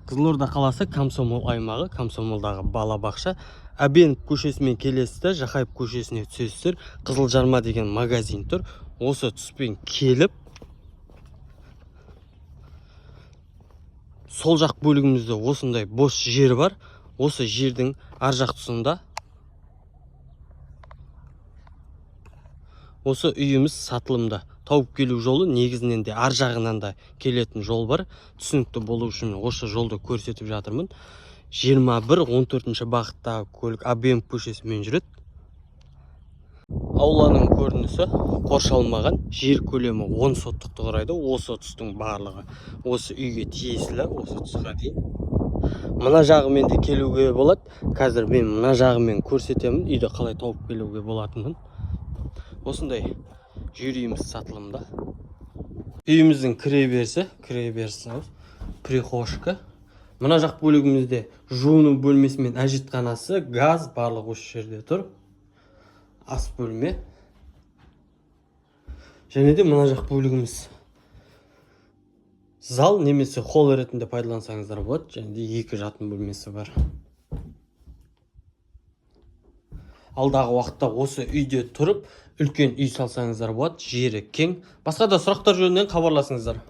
Қызылорда қаласы Комсомол аймағы, Комсомолдағы балабақша. Әбенов көшесімен келесіздер, Жақаев көшесіне түсесіздер. Қызыл жарма деген магазин тұр. Осы тұспен келіп, сол жақ бөлігімізде осындай бос жер бар. Осы жердің ар жақ тұсында осы үйіміз сатылымда. Тауып келу жолы негізінен де ар жағынан да келетін жол бар. Түсінікті болу үшін осы жолды көрсетіп жатырмын. 21-14 бағыттағы көлік Әбенов көшесімен жүреді. Ауланың көрінісі қоршалмаған, жер көлемі 10 соттықты құрайды. Осы тұстың барлығы осы үйге тиесілі, осы тұсқа дейін. Мына жағымен де келуге болады. Қазір мен мына жағымен көрсетемін, үйді қалай тауып келуге болатынын. Осындай жер үйіміз сатылымда. Үйіміздің кіреберісі, прихожка. Мына жақ бөлігімізде жуыну бөлмесі мен әжетханасы, газ барлық осы жерде тұр. Ас бөлме. Және де мына жақ бөлігіміз зал немесе холл ретінде пайдалансаңыздар болады. Және де 2 жатын бөлмесі бар. Алдағы уақытта осы үйде тұрып, үлкен үй салсаңыздар болады. Жері кең. Басқа да сұрақтар жөнінен хабарласыңыздар.